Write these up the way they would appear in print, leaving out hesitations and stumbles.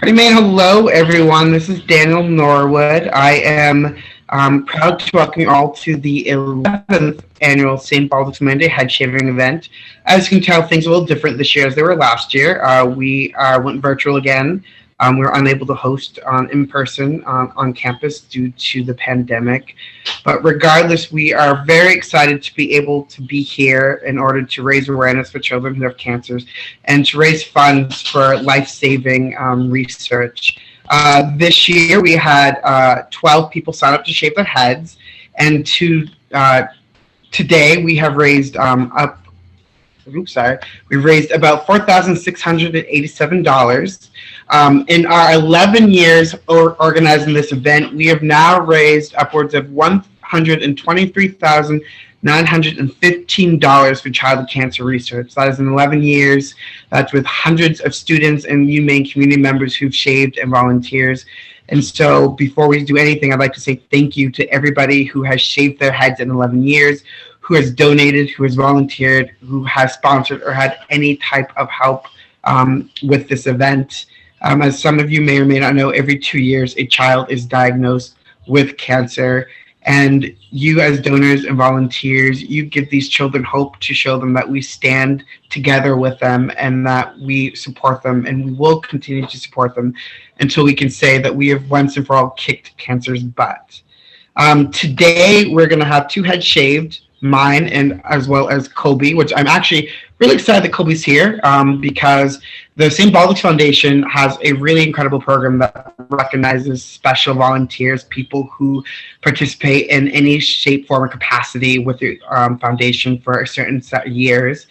Alrighty, man. Hello, everyone. This is Daniel Norwood. I am proud to welcome you all to the 11th annual St. Baldrick Monday head shaving event. As you can tell, things are a little different this year as they were last year. We went virtual again. We were unable to host in person on campus due to the pandemic. But regardless, we are very excited to be able to be here in order to raise awareness for children who have cancers and to raise funds for life-saving research. This year, we had 12 people sign up to shave their heads, and today we have raised we've raised about $4,687. In our 11 years organizing this event, we have now raised upwards of $123,915 for childhood cancer research. That is in 11 years. That's with hundreds of students and Maine community members who've shaved and volunteers. And so before we do anything, I'd like to say thank you to everybody who has shaved their heads in 11 years, who has donated, who has volunteered, who has sponsored or had any type of help with this event. As some of you may or may not know, every 2 years a child is diagnosed with cancer. And you as donors and volunteers, you give these children hope to show them that we stand together with them and that we support them, and we will continue to support them until we can say that we have once and for all kicked cancer's butt. Today, we're going to have two heads shaved, mine and as well as Kobe, which I'm actually really excited that Kobe's here because the St. Baldrick Foundation has a really incredible program that recognizes special volunteers, people who participate in any shape, form, or capacity with the foundation for a certain set of years.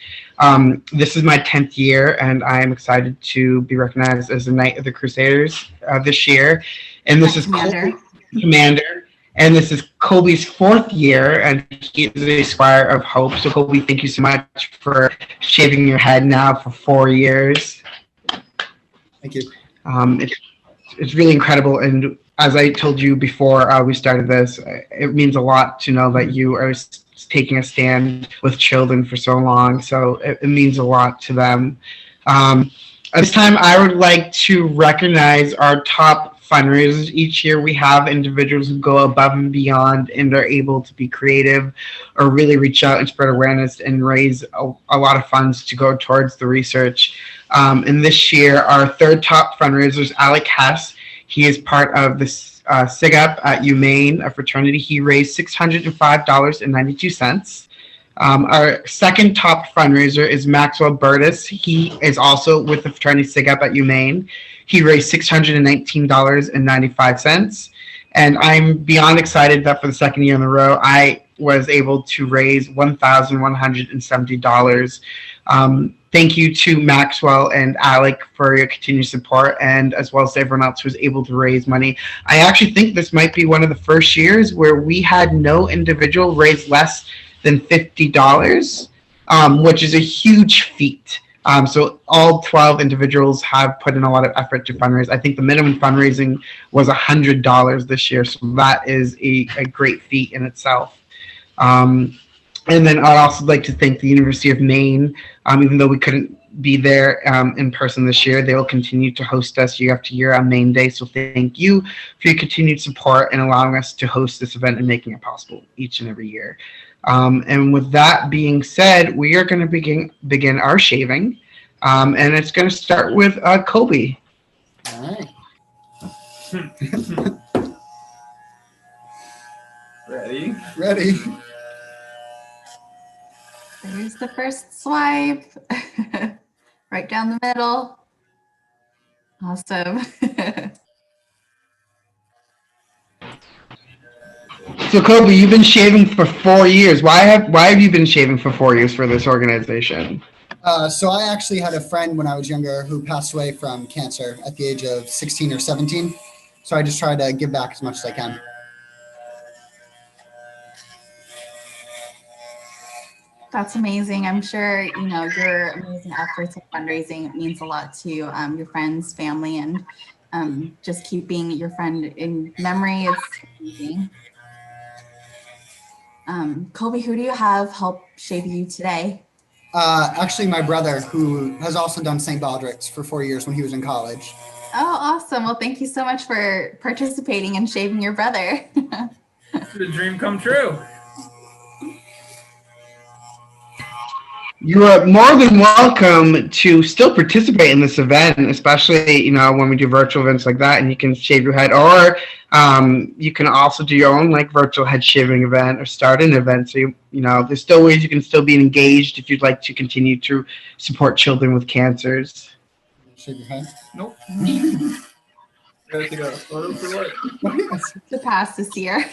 This is my 10th year, and I am excited to be recognized as the Knight of the Crusaders this year. And this is Kobe, Commander. And this is Kobe's 4th year, and he is a Squire of Hope. So, Kobe, thank you so much for shaving your head now for 4 years. Thank you. It's really incredible. And as I told you before we started this, it means a lot to know that you are taking a stand with children for so long. So it means a lot to them. At this time, I would like to recognize our top fundraisers. Each year we have individuals who go above and beyond and are able to be creative or really reach out and spread awareness and raise a lot of funds to go towards the research. And this year, our third top fundraiser is Alec Hess. He is part of the SIGUP at Maine, a fraternity. He raised $605.92. Our second top fundraiser is Maxwell Burtis. He is also with the fraternity SIGUP at Maine. He raised $619.95. And I'm beyond excited that for the second year in a row, I was able to raise $1,170. Thank you to Maxwell and Alec for your continued support, and as well as everyone else who was able to raise money. I actually think this might be one of the first years where we had no individual raise less than $50, which is a huge feat. So all 12 individuals have put in a lot of effort to fundraise. I think the minimum fundraising was $100 this year, so that is a great feat in itself. And then I'd also like to thank the University of Maine. Even though we couldn't be there in person this year, they will continue to host us year after year on Maine Day. So thank you for your continued support and allowing us to host this event and making it possible each and every year. And with that being said, we are going to begin our shaving. And it's going to start with Kobe. All right. Ready? Ready. There's the first swipe. Right down the middle. Awesome. So Kobe, you've been shaving for 4 years. Why have you been shaving for 4 years for this organization? So I actually had a friend when I was younger who passed away from cancer at the age of 16 or 17. So I just try to give back as much as I can. That's amazing. I'm sure, your amazing efforts of fundraising means a lot to your friends, family, and just keeping your friend in memory is amazing. Kobe, who do you have help shave you today? Actually, my brother, who has also done St. Baldrick's for 4 years when he was in college. Oh, awesome. Well, thank you so much for participating and shaving your brother. It's a dream come true. You are more than welcome to still participate in this event, especially, when we do virtual events like that, and you can shave your head, or you can also do your own virtual head shaving event or start an event. So, there's still ways you can still be engaged if you'd like to continue to support children with cancers. Shake your head. Nope. Gotta take a photo for what? To pass this year.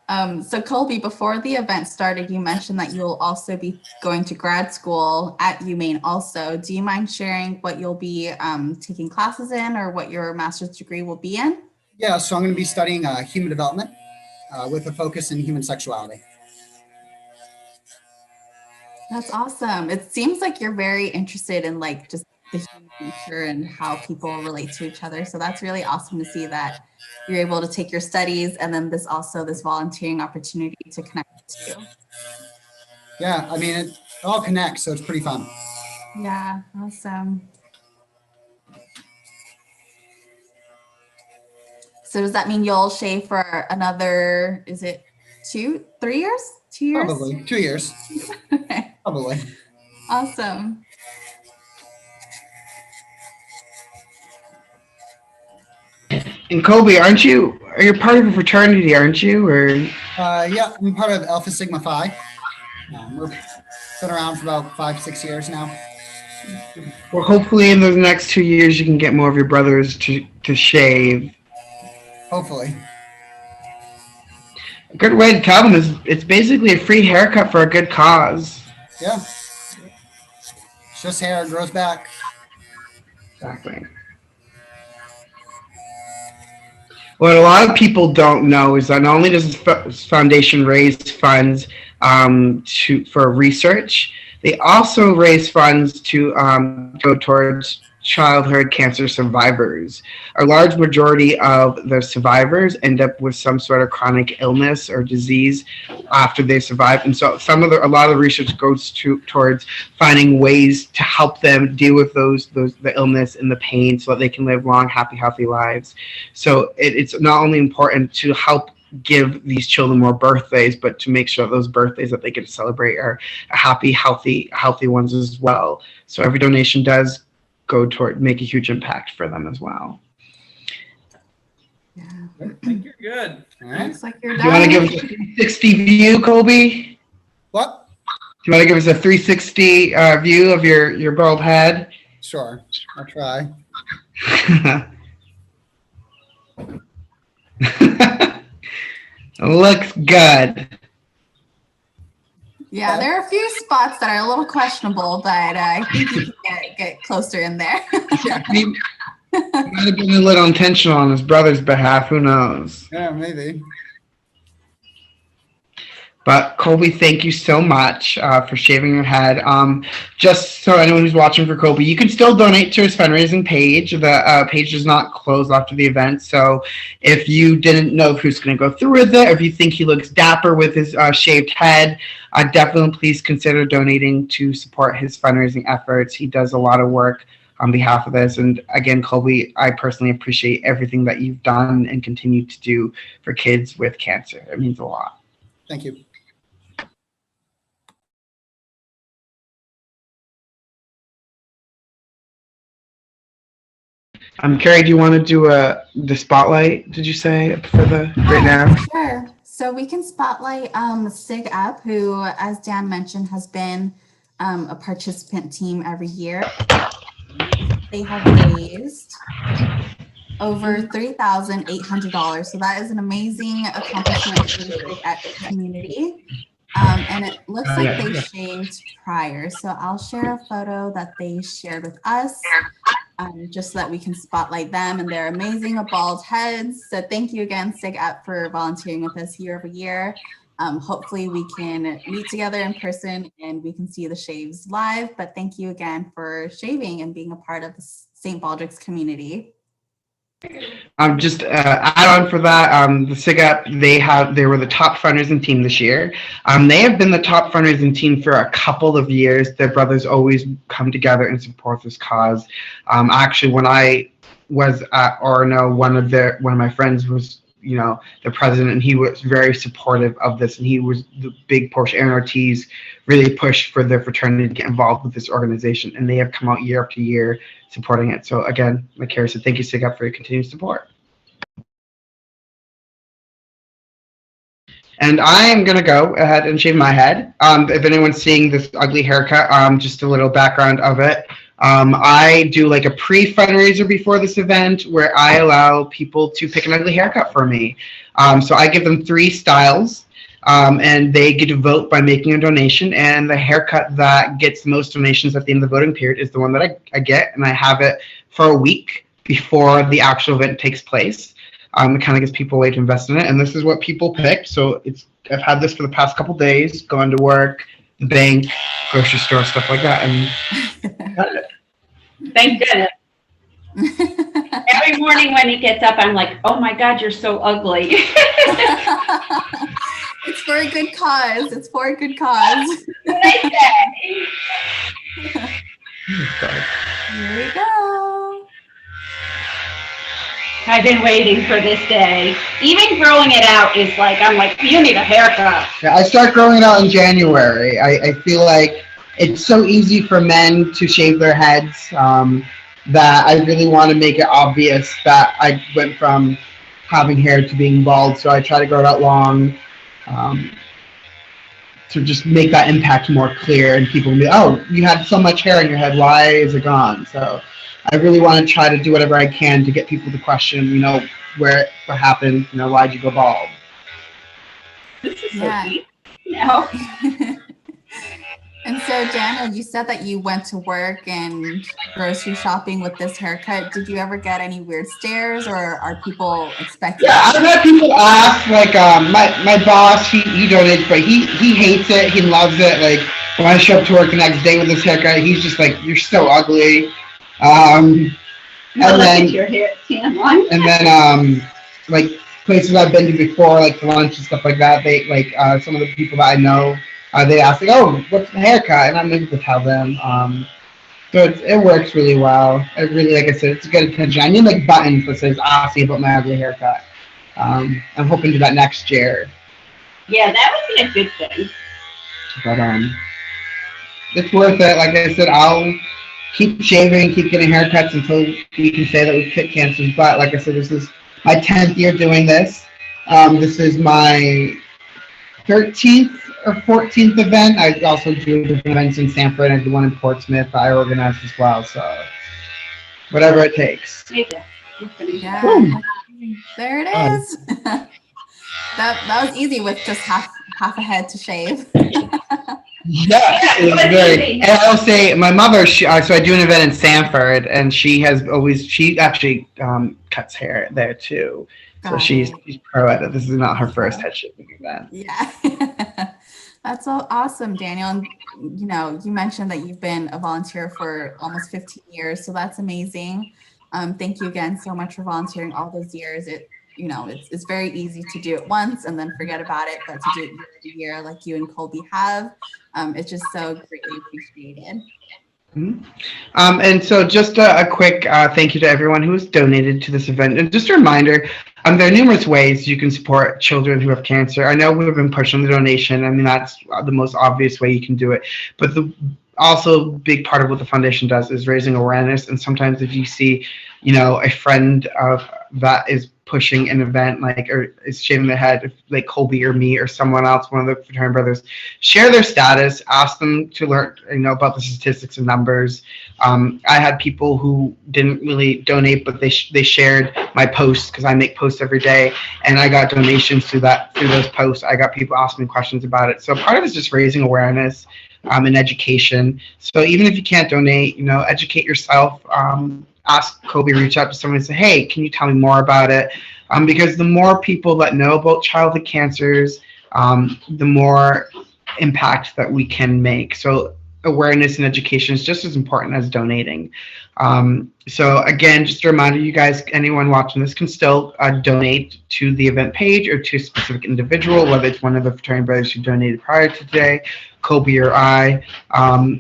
So Colby, before the event started, you mentioned that you'll also be going to grad school at Maine also. Do you mind sharing what you'll be taking classes in, or what your master's degree will be in? Yeah, so I'm going to be studying human development with a focus in human sexuality. That's awesome. It seems like you're very interested in just the human nature and how people relate to each other. So that's really awesome to see that you're able to take your studies and then this volunteering opportunity to connect with you. Yeah, I mean, it all connects, so it's pretty fun. Yeah, awesome. So does that mean you'll shave for another, is it 3 years? 2 years? Probably 2 years. Okay. Probably. Awesome. And Colby, are you part of a fraternity, aren't you? Or Yeah, I'm part of Alpha Sigma Phi. We've been around for about 5-6 years now. well, hopefully in those next 2 years you can get more of your brothers to shave. Hopefully. A good way to tell them is it's basically a free haircut for a good cause. Yeah. It's just hair, it grows back. Exactly. What a lot of people don't know is that not only does this foundation raise funds for research, they also raise funds to go towards childhood cancer survivors. A large majority of the survivors end up with some sort of chronic illness or disease after they survive, and so a lot of the research goes towards finding ways to help them deal with the illness and the pain, so that they can live long, happy, healthy lives. So it's not only important to help give these children more birthdays, but to make sure those birthdays that they get to celebrate are happy, healthy ones as well. So every donation does go toward make a huge impact for them as well. Yeah. I think you're good. All right. Looks like you're Do you want to done. give us a 360 view, Colby? What? Do you want to give us a 360 view of your bald head? Sure. I'll try. Looks good. Yeah, there are a few spots that are a little questionable, but I think you can get closer in there. He might have been a little intentional on his brother's behalf. Who knows? Yeah, maybe. But Colby, thank you so much for shaving your head. Just so anyone who's watching for Colby, you can still donate to his fundraising page. The page does not close after the event. So if you didn't know who's going to go through with it, or if you think he looks dapper with his shaved head, definitely please consider donating to support his fundraising efforts. He does a lot of work on behalf of this. And again, Colby, I personally appreciate everything that you've done and continue to do for kids with cancer. It means a lot. Thank you. Carrie, do you want to do the spotlight, did you say, for the right now? Sure. So we can spotlight SIG Up, who, as Dan mentioned, has been a participant team every year. They have raised over $3,800. So that is an amazing accomplishment for the SIG Up community. And it looks like they shaved prior. So I'll share a photo that they shared with us. Just so that we can spotlight them and their amazing bald heads. So thank you again, SIG Up, for volunteering with us year over year. Hopefully we can meet together in person and we can see the shaves live, but thank you again for shaving and being a part of the St. Baldrick's community. Just add on for that, the SIGUP, they were the top fundraising team this year. They have been the top fundraising team for a couple of years. Their brothers always come together and support this cause. Actually, when I was at Orono, one of my friends was, the president, and he was very supportive of this, and he was the big push. Aaron Ortiz really pushed for their fraternity to get involved with this organization, and they have come out year after year supporting it. So again, like Carrie said, thank you, SIGUP, for your continued support. And I am going to go ahead and shave my head. If anyone's seeing this ugly haircut, just a little background of it. I do like a pre-fundraiser before this event where I allow people to pick an ugly haircut for me. So I give them 3 styles, and they get to vote by making a donation. And the haircut that gets the most donations at the end of the voting period is the one that I get, and I have it for a week before the actual event takes place. It kind of gives people a way to invest in it, and this is what people picked. So I've had this for the past couple days, going to work, the bank, grocery store, stuff like that, and got it. Thank goodness. Every morning when he gets up, I'm like, oh my God, you're so ugly. It's for a good cause. It's for a good cause. Here we go. I've been waiting for this day. Even growing it out is like, I'm like, you need a haircut. Yeah, I start growing it out in January. I feel like it's so easy for men to shave their heads that I really want to make it obvious that I went from having hair to being bald. So I try to grow it out long to just make that impact more clear, and people will be, oh, you had so much hair in your head, why is it gone? So I really want to try to do whatever I can to get people to question, what happened, why'd you go bald? This is so deep. No. And so, Daniel, you said that you went to work and grocery shopping with this haircut. Did you ever get any weird stares, or are people expecting? Yeah, I've had people ask, like, my boss, he donates, but he hates it. He loves it. Like, when I show up to work the next day with this haircut, he's just like, you're so ugly. And then, like, places I've been to before, like lunch and stuff like that, they, like, some of the people that I know, they ask, like, oh, what's the haircut? And I'm able to tell them. So it works really well. It really, like I said, it's a good attention. I need, like, buttons that says, ask me about my ugly haircut. I'm hoping to do that next year. Yeah, that would be a good thing. But, it's worth it. Like I said, I'll keep shaving, keep getting haircuts until we can say that we've kicked cancer's butt. Like I said, this is my 10th year doing this. This is my 13th or 14th event. I also do different events in Sanford. I do one in Portsmouth that I organize as well. So whatever it takes. Yeah. There it is. that was easy with just half a head to shave. Yeah, it was very. And I'll say, my mother. So I do an event in Sanford, and she actually cuts hair there too. So she's pro at it. This is not her first head shaving event. Yeah, that's so awesome, Daniel. And you mentioned that you've been a volunteer for almost 15 years, so that's amazing. Thank you again so much for volunteering all those years. It's very easy to do it once and then forget about it, but to do it year to year like you and Colby have, it's just so greatly appreciated. Mm-hmm. And so just a quick thank you to everyone who has donated to this event. And just a reminder, there are numerous ways you can support children who have cancer. I know we've been pushing the donation. I mean, that's the most obvious way you can do it. But also big part of what the foundation does is raising awareness. And sometimes if you see, a friend of that is pushing an event, like, or is shaving their head, like Colby or me or someone else, one of the fraternity brothers, share their status, ask them to learn, about the statistics and numbers. I had people who didn't really donate, but they shared my posts, because I make posts every day, and I got donations through those posts. I got people asking me questions about it. So part of it is just raising awareness and education. So even if you can't donate, educate yourself. Ask Colby, reach out to someone and say, hey, can you tell me more about it? Because the more people that know about childhood cancers, the more impact that we can make. So awareness and education is just as important as donating. So again, just a reminder, you guys, anyone watching this can still donate to the event page or to a specific individual, whether it's one of the fraternity brothers who donated prior to today, Kobe or I.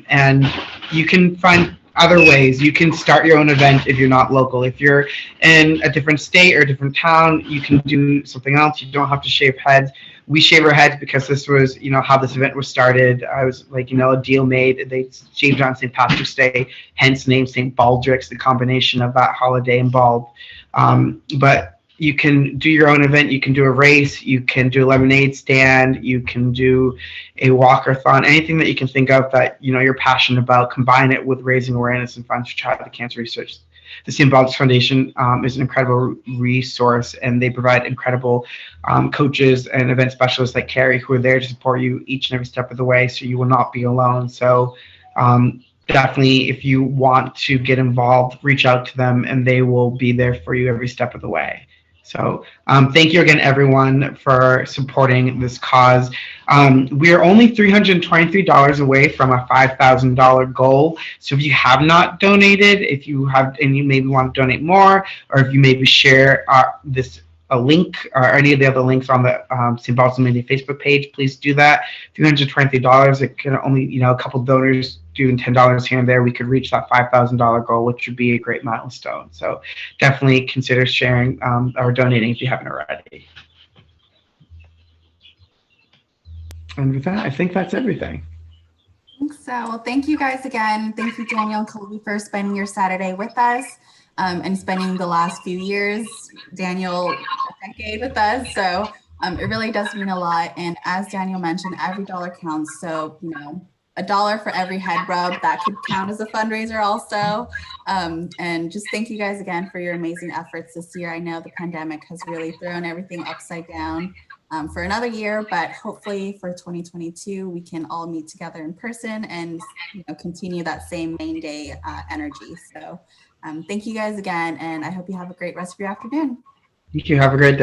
And you can find other ways. You can start your own event if you're not local. If you're in a different state or a different town, you can do something else. You don't have to shave heads. We shave our heads because this was, how this event was started. I was like, a deal made. They shaved on St. Patrick's Day, hence name St. Baldrick's, the combination of that holiday and bald. But you can do your own event. You can do a race. You can do a lemonade stand. You can do a walkathon. Anything that you can think of that you're passionate about. Combine it with raising awareness and funds for childhood cancer research. The St. Baldrick's Foundation is an incredible resource, and they provide incredible coaches and event specialists like Carrie who are there to support you each and every step of the way, so you will not be alone. So definitely, if you want to get involved, reach out to them, and they will be there for you every step of the way. So thank you again, everyone, for supporting this cause. We are only $323 away from a $5,000 goal. So if you have not donated, if you have, and you maybe want to donate more, or if you maybe share a link or any of the other links on the St. Paul's Community Facebook page, please do that. $323. It can only, a couple donors doing $10 here and there, we could reach that $5,000 goal, which would be a great milestone. So definitely consider sharing or donating if you haven't already. And with that, I think that's everything. I think so. Well, thank you guys again. Thank you, Daniel and Kobe, for spending your Saturday with us and spending the last few years, Daniel, a decade with us. So it really does mean a lot. And as Daniel mentioned, every dollar counts. So, $1 for every head rub, that could count as a fundraiser also. And just thank you guys again for your amazing efforts this year. I know the pandemic has really thrown everything upside down for another year, but hopefully for 2022, we can all meet together in person and continue that same Maine Day energy. So thank you guys again, and I hope you have a great rest of your afternoon. Thank you. Have a great day.